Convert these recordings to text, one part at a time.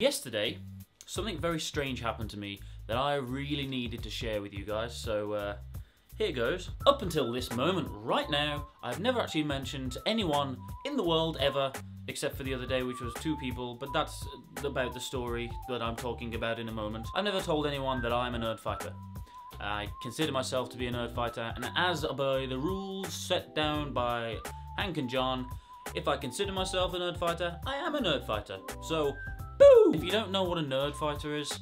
Yesterday, something very strange happened to me that I really needed to share with you guys, so here goes. Up until this moment, right now, I've never actually mentioned to anyone in the world ever, except for the other day, which was 2 people, but that's about the story that I'm talking about in a moment. I've never told anyone that I'm a Nerdfighter. I consider myself to be a Nerdfighter, and as by the rules set down by Hank and John, if I consider myself a Nerdfighter, I am a Nerdfighter. So, boo! If you don't know what a Nerdfighter is,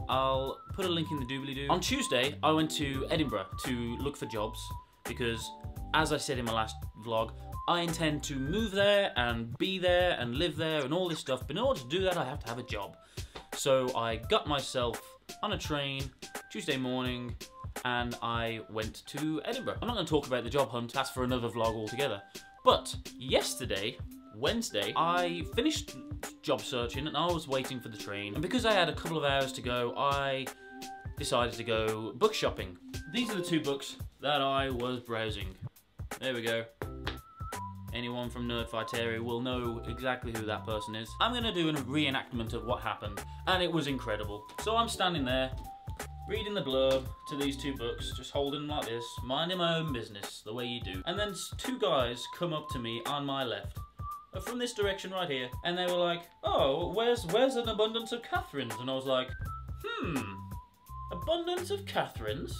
I'll put a link in the doobly-doo. On Tuesday, I went to Edinburgh to look for jobs because, as I said in my last vlog, I intend to move there and be there and live there and all this stuff, but in order to do that, I have to have a job. So I got myself on a train Tuesday morning and I went to Edinburgh. I'm not going to talk about the job hunt, that's for another vlog altogether. But yesterday, Wednesday, I finished job searching and I was waiting for the train. And because I had a couple of hours to go, I decided to go book shopping. These are the 2 books that I was browsing. There we go. Anyone from Nerdfighter will know exactly who that person is. I'm going to do a reenactment of what happened, and it was incredible. So I'm standing there, reading the blurb to these 2 books, just holding them like this, minding my own business, the way you do. And then 2 guys come up to me on my left, from this direction right here, and they were like, "Oh, where's an abundance of Catherines?" And I was like, abundance of Catherines?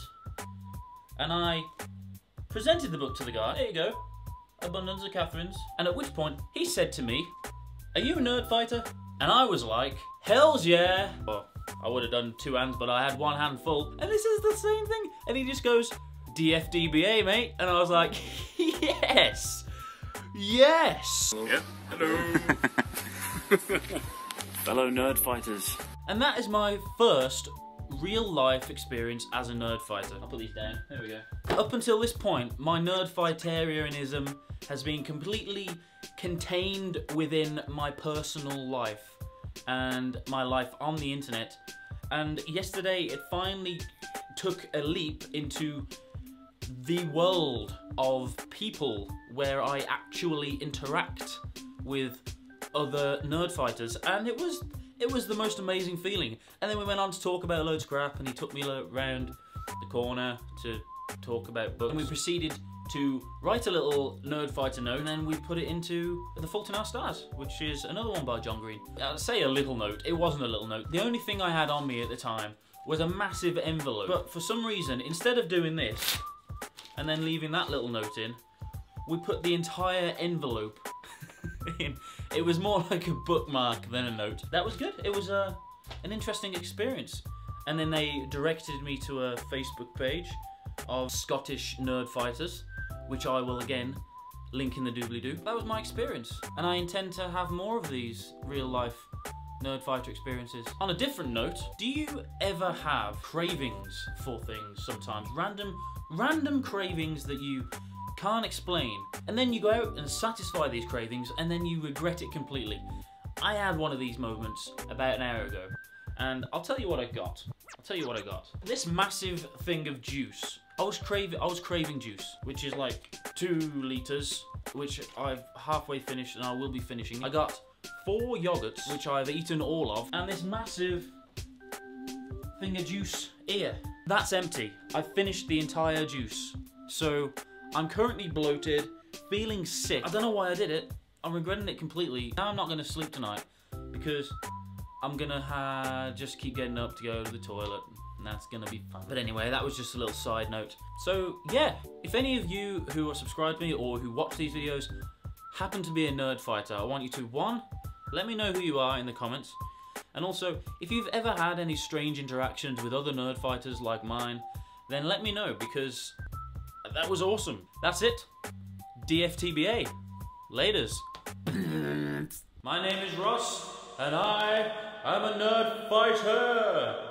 And I presented the book to the guy. There you go. Abundance of Catherines. And at which point, he said to me, "Are you a Nerdfighter?" And I was like, "Hells yeah." Well, I would have done 2 hands, but I had 1 hand full. And this is the same thing. And he just goes, "DFDBA, mate." And I was like, yes. Yes. Yep. Hello. Fellow Nerdfighters. And that is my first real life experience as a Nerdfighter. I'll put these down. There we go. Up until this point, my Nerdfightarianism has been completely contained within my personal life and my life on the internet. And yesterday, it finally took a leap into the world of people where I actually interact with other Nerdfighters, and it was the most amazing feeling. And then we went on to talk about loads of crap, and he took me around the corner to talk about books. And we proceeded to write a little Nerdfighter note, and then we put it into The Fault in Our Stars, which is another one by John Green. I'd say a little note. It wasn't a little note. The only thing I had on me at the time was a massive envelope. But for some reason, instead of doing this and then leaving that little note in, we put the entire envelope in. It was more like a bookmark than a note. That was good. It was an interesting experience. And then they directed me to a Facebook page of Scottish Nerdfighters, which I will again link in the doobly-doo. That was my experience, and I intend to have more of these real-life Nerdfighter experiences. On a different note, do you ever have cravings for things sometimes? Random cravings that you can't explain, and then you go out and satisfy these cravings, and then you regret it completely. I had one of these moments about an hour ago, and I'll tell you what I got. This massive thing of juice. I was craving juice, which is like 2 litres, which I've halfway finished and I will be finishing. I got 4 yogurts, which I've eaten all of, and this massive thing of juice here. That's empty. I've finished the entire juice. So I'm currently bloated, feeling sick. I don't know why I did it. I'm regretting it completely. Now I'm not going to sleep tonight because I'm going to just keep getting up to go to the toilet. And that's gonna be fun. But anyway, that was just a little side note. So yeah, if any of you who are subscribed to me or who watch these videos happen to be a Nerdfighter, I want you to, 1, let me know who you are in the comments. And also, if you've ever had any strange interactions with other Nerdfighters like mine, then let me know, because that was awesome. That's it. DFTBA. Laters. My name is Ross, and I am a Nerdfighter.